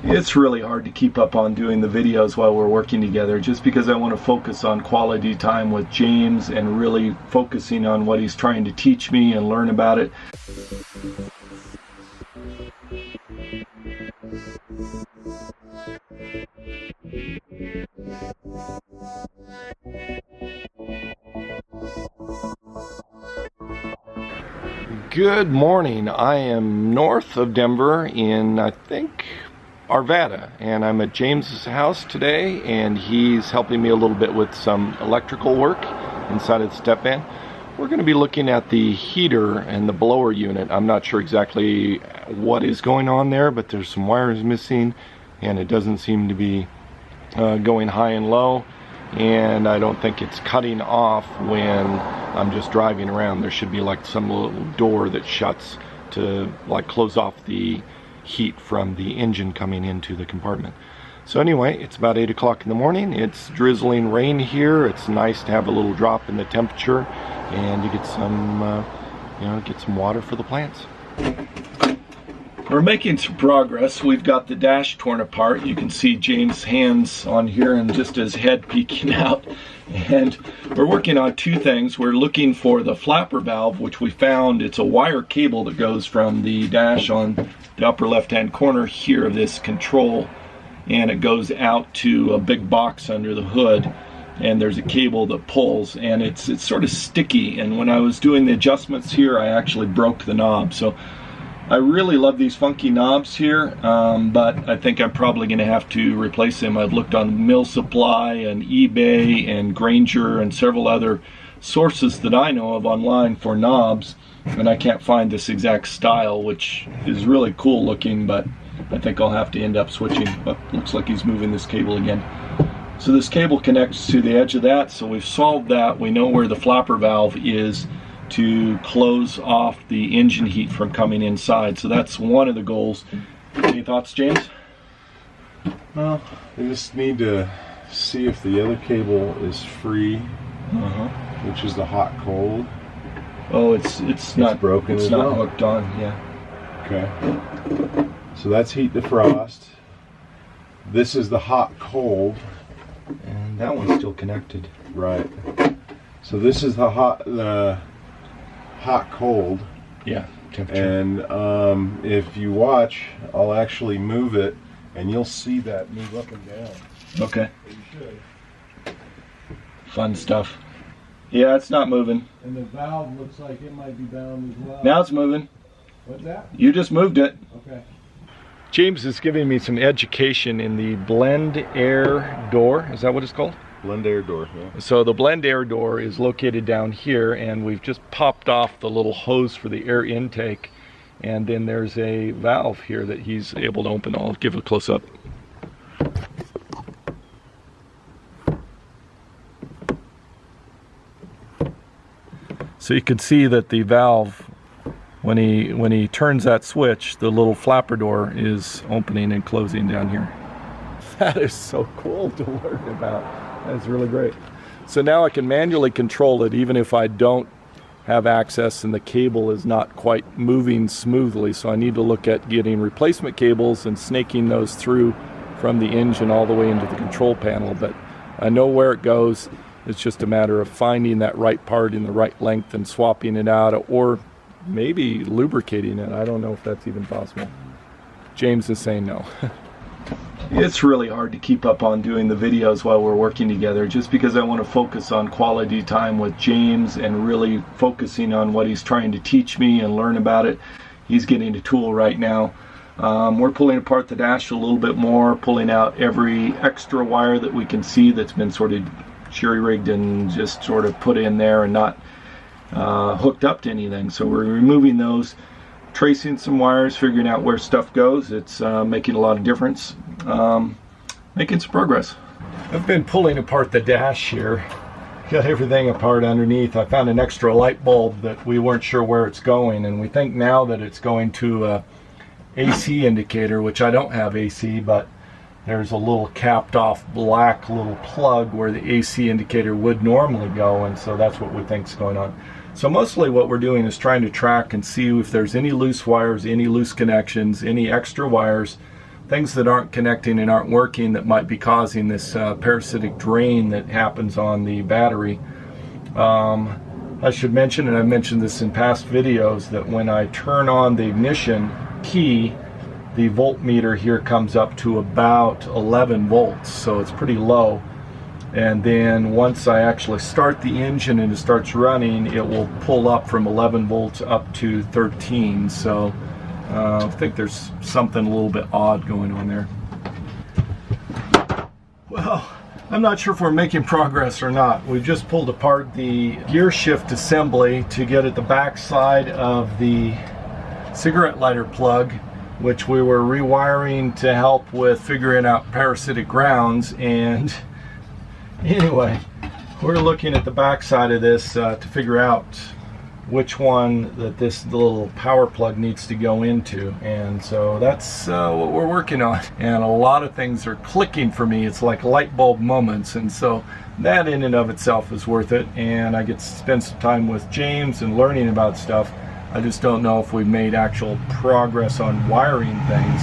It's really hard to keep up on doing the videos while we're working together, just because I want to focus on quality time with James and really focusing on what he's trying to teach me and learn about it. Good morning. I am north of Denver in, I think, Arvada, and I'm at James's house today, and he's helping me a little bit with some electrical work inside of the step van. We're going to be looking at the heater and the blower unit. I'm not sure exactly what is going on there, but there's some wires missing, and it doesn't seem to be going high and low, and I don't think it's cutting off when I'm just driving around. There should be like some little door that shuts to like close off the heat from the engine coming into the compartment. So anyway, it's about 8 o'clock in the morning. It's drizzling rain here. It's nice to have a little drop in the temperature and to get some get some water for the plants. We're making some progress. We've got the dash torn apart. You can see James' hands on here and just his head peeking out. And we're working on two things. We're looking for the flapper valve, which we found. It's a wire cable that goes from the dash on the upper left-hand corner here of this control, and it goes out to a big box under the hood, and there's a cable that pulls, and it's sort of sticky, and when I was doing the adjustments here, I actually broke the knob. So I really love these funky knobs here, but I think I'm probably going to have to replace them. I've looked on Mill Supply and eBay and Granger and several other sources that I know of online for knobs, and I can't find this exact style, which is really cool looking, but I think I'll have to end up switching. But looks like he's moving this cable again. So this cable connects to the edge of that, so we've solved that. We know where the flapper valve is to close off the engine heat from coming inside. So that's one of the goals. Any thoughts, James? Well, we just need to see if the other cable is free, which is the hot cold. Oh, it's not broken. It's not hooked on. Yeah. Okay. So that's heat defrost. This is the hot cold, and that one's still connected. Right. So this is the hot cold. Yeah. Temperature. And if you watch, I'll actually move it, and you'll see that move up and down. Okay. You should. Fun stuff. Yeah, it's not moving. And the valve looks like it might be down as well. Now it's moving. What's that? You just moved it. Okay. James is giving me some education in the blend air door. Is that what it's called? Blend air door, yeah. So the blend air door is located down here, and we've just popped off the little hose for the air intake, and then there's a valve here that he's able to open. I'll give it a close-up. So you can see that the valve, when he turns that switch, the little flapper door is opening and closing down here. That is so cool to learn about. That's really great. So now I can manually control it even if I don't have access and the cable is not quite moving smoothly. So I need to look at getting replacement cables and snaking those through from the engine all the way into the control panel. But I know where it goes. It's just a matter of finding that right part in the right length and swapping it out, or maybe lubricating it. I don't know if that's even possible. James is saying no. It's really hard to keep up on doing the videos while we're working together, just because I want to focus on quality time with James and really focusing on what he's trying to teach me and learn about it. He's getting a tool right now. We're pulling apart the dash a little bit more, pulling out every extra wire that we can see that's been sort of jury-rigged and just sort of put in there and not hooked up to anything. So we're removing those, tracing some wires, figuring out where stuff goes. It's making a lot of difference. Making some progress. I've been pulling apart the dash here. Got everything apart underneath. I found an extra light bulb that we weren't sure where it's going, and we think now that it's going to a AC indicator, which I don't have AC, but there's a little capped off black little plug where the AC indicator would normally go, and so that's what we think is going on. So mostly what we're doing is trying to track and see if there's any loose wires, any loose connections, any extra wires. things that aren't connecting and aren't working that might be causing this parasitic drain that happens on the battery. I should mention, and I've mentioned this in past videos, that when I turn on the ignition key, the voltmeter here comes up to about 11 volts, so it's pretty low. And then once I actually start the engine and it starts running, it will pull up from 11 volts up to 13. So I think there's something a little bit odd going on there. Well, I'm not sure if we're making progress or not. We've just pulled apart the gear shift assembly to get at the back side of the cigarette lighter plug, which we were rewiring to help with figuring out parasitic grounds. And anyway, we're looking at the back side of this to figure out which one that this little power plug needs to go into, and so that's what we're working on. And a lot of things are clicking for me. It's like light bulb moments, and so that in and of itself is worth it, and I get to spend some time with James and learning about stuff. I just don't know if we've made actual progress on wiring things.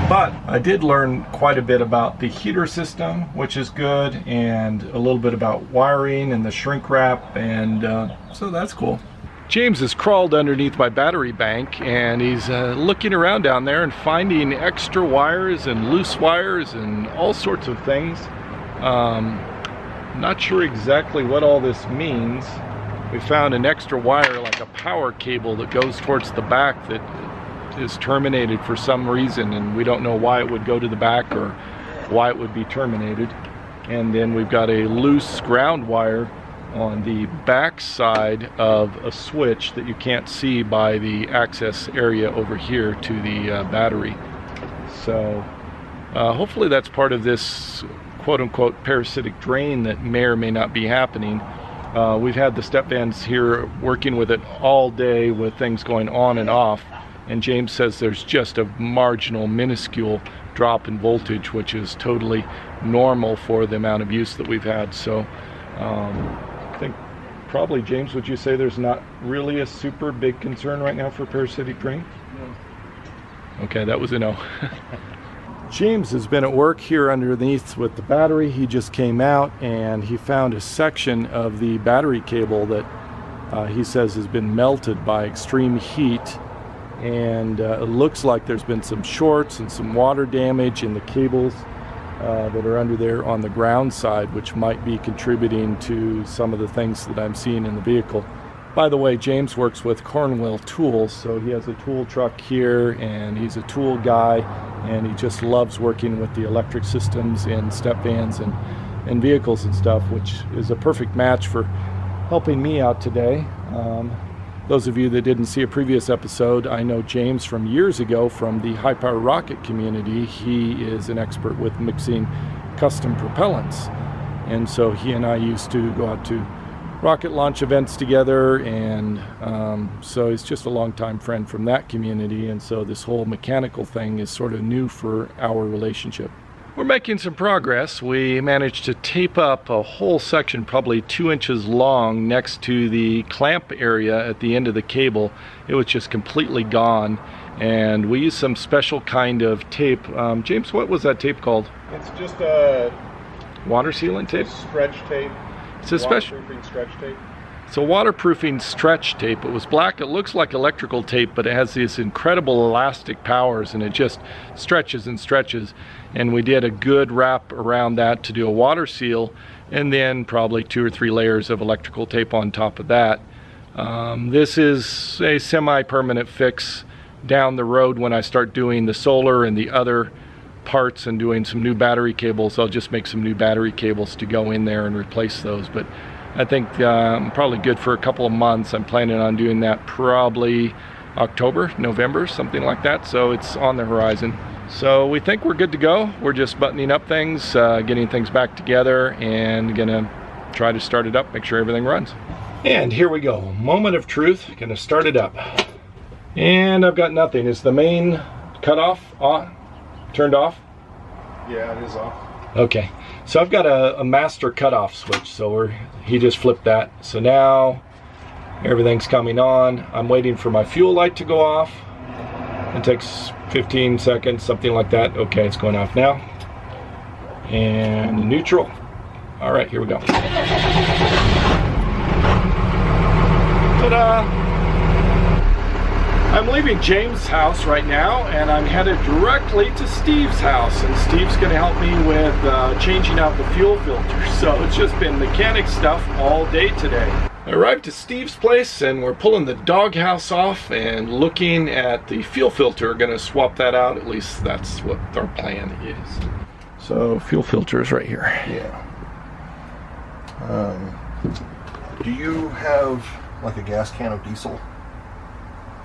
But I did learn quite a bit about the heater system, which is good, and a little bit about wiring and the shrink wrap, and so that's cool. James has crawled underneath my battery bank, and he's looking around down there and finding extra wires and loose wires and all sorts of things. Not sure exactly what all this means. We found an extra wire, like a power cable that goes towards the back, that is terminated for some reason, and we don't know why it would go to the back or why it would be terminated. And then we've got a loose ground wire on the back side of a switch that you can't see by the access area over here to the battery. So hopefully that's part of this quote-unquote parasitic drain that may or may not be happening. We've had the step vans here working with it all day with things going on and off, and James says there's just a marginal, minuscule drop in voltage, which is totally normal for the amount of use that we've had. So I think probably, James, would you say there's not really a super big concern right now for parasitic drain? No. Okay, that was a no. James has been at work here underneath with the battery. He just came out and he found a section of the battery cable that he says has been melted by extreme heat, and it looks like there's been some shorts and some water damage in the cables that are under there on the ground side, which might be contributing to some of the things that I'm seeing in the vehicle. By the way, James works with Cornwell Tools, so he has a tool truck here, and he's a tool guy, and he just loves working with the electric systems in step vans and vehicles and stuff, which is a perfect match for helping me out today. Those of you that didn't see a previous episode, I know James from years ago from the high power rocket community. He is an expert with mixing custom propellants, and so he and I used to go out to rocket launch events together, and so he's just a longtime friend from that community, and so this whole mechanical thing is sort of new for our relationship. We're making some progress. We managed to tape up a whole section, probably 2 inches long, next to the clamp area at the end of the cable. It was just completely gone, and we used some special kind of tape. James, what was that tape called? It's just a water sealant tape? Stretch tape. It's a special waterproofing stretch tape. It's a waterproofing stretch tape. It was black. It looks like electrical tape, but it has these incredible elastic powers, and it just stretches and stretches. And we did a good wrap around that to do a water seal, and then probably 2 or 3 layers of electrical tape on top of that. This is a semi-permanent fix down the road. When I start doing the solar and the other parts and doing some new battery cables, I'll just make some new battery cables to go in there and replace those. But I think I'm probably good for a couple of months. I'm planning on doing that probably October, November, something like that. So it's on the horizon. So we think we're good to go. We're just buttoning up things, getting things back together, and gonna try to start it up, make sure everything runs. And here we go, moment of truth. Gonna start it up. And I've got nothing. Is the main cutoff on? Turned off? Yeah, it is off. Okay, so I've got a master cutoff switch, so he just flipped that. So now everything's coming on. I'm waiting for my fuel light to go off, It takes 15 seconds, something like that. Okay, it's going off now. And neutral. All right, here we go. Ta-da! I'm leaving James' house right now, and I'm headed directly to Steve's house. And Steve's going to help me with changing out the fuel filter. So it's just been mechanic stuff all day today. I arrived at Steve's place, and we're pulling the doghouse off and looking at the fuel filter. Going to swap that out. At least that's what our plan is. So fuel filter is right here. Yeah. Do you have like a gas can of diesel?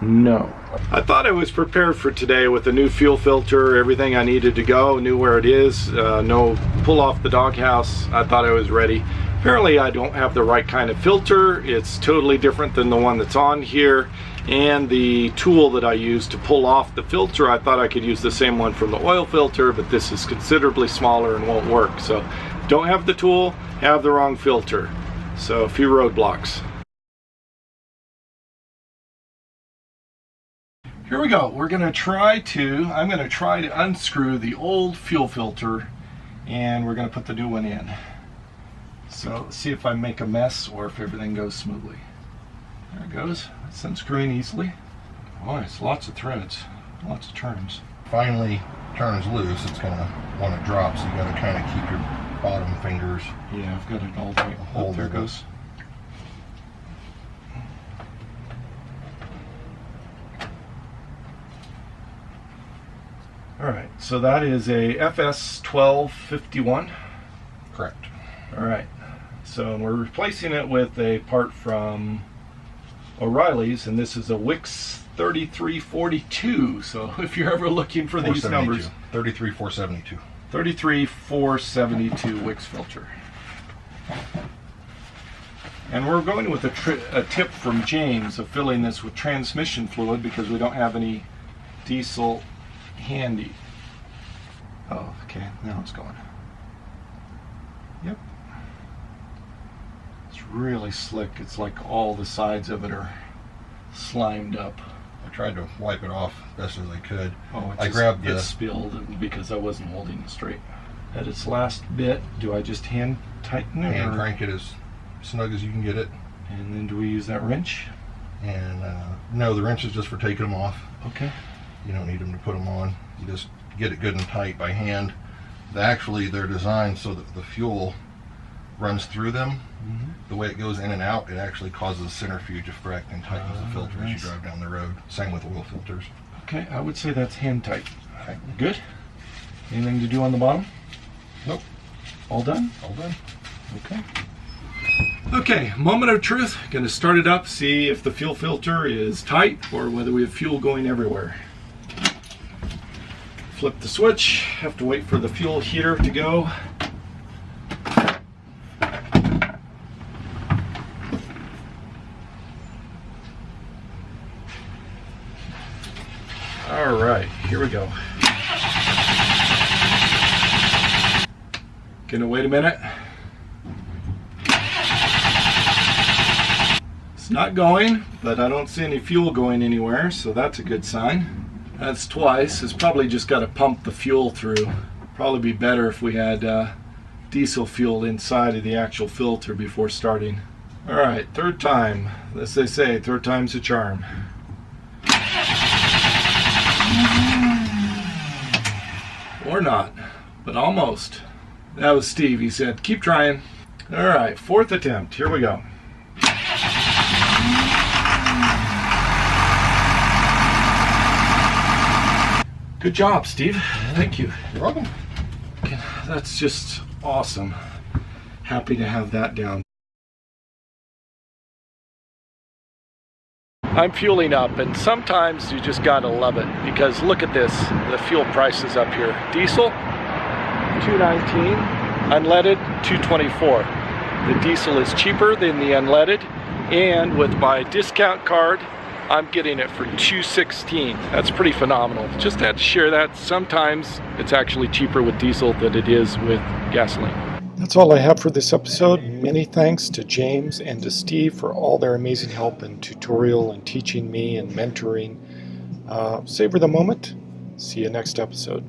No. I thought I was prepared for today with a new fuel filter, everything I needed to go, knew where it is, no pull off the doghouse. I thought I was ready. Apparently I don't have the right kind of filter. It's totally different than the one that's on here. And the tool that I use to pull off the filter, I thought I could use the same one from the oil filter, but this is considerably smaller and won't work. So don't have the tool, have the wrong filter. So a few roadblocks. Here we go. I'm going to try to unscrew the old fuel filter, and we're going to put the new one in. So let's see if I make a mess or if everything goes smoothly. There it goes. It's unscrewing easily. Boy, it's lots of threads, lots of turns. Finally turns loose, it's going to want to drop, so you got to kind of keep your bottom fingers. Yeah, I've got it all the way. Hold there it goes. Alright, so that is a FS1251. Correct. Alright, so we're replacing it with a part from O'Reilly's, and this is a Wix 3342. So if you're ever looking for these numbers, 33472. 33472 Wix filter. And we're going with a tip from James of filling this with transmission fluid because we don't have any diesel handy. Oh, okay, now it's going. Yep. It's really slick. It's like all the sides of it are slimed up. I tried to wipe it off best as I could. Oh, it spilled because I wasn't holding it straight. At its last bit, do I just hand tighten it? Hand crank it as snug as you can get it. And then do we use that wrench? And no, the wrench is just for taking them off. Okay. You don't need them to put them on. You just get it good and tight by hand. Actually, they're designed so that the fuel runs through them. Mm-hmm. The way it goes in and out, it actually causes a centrifuge effect and tightens the filter as you drive down the road. Same with oil filters. Okay, I would say that's hand tight. Okay. Good. Anything to do on the bottom? Nope. All done? All done. Okay. Okay, moment of truth. Going to start it up, see if the fuel filter is tight or whether we have fuel going everywhere. Flip the switch. Have to wait for the fuel heater to go. All right, here we go. Gonna wait a minute. It's not going, but I don't see any fuel going anywhere, so that's a good sign. That's twice. It's probably just got to pump the fuel through. Probably be better if we had diesel fuel inside of the actual filter before starting. All right, third time. As they say, third time's a charm. Or not, but almost. That was Steve. He said, keep trying. All right, fourth attempt. Here we go. Good job, Steve. Thank you. You're welcome. Okay, that's just awesome. Happy to have that down. I'm fueling up, and sometimes you just gotta love it because look at this, the fuel prices up here. Diesel, $2.19, unleaded, $2.24. The diesel is cheaper than the unleaded, and with my discount card, I'm getting it for $2.16. That's pretty phenomenal. Just had to share that. Sometimes it's actually cheaper with diesel than it is with gasoline. That's all I have for this episode. Many thanks to James and to Steve for all their amazing help and tutorial and teaching me and mentoring Savor the moment. See you next episode.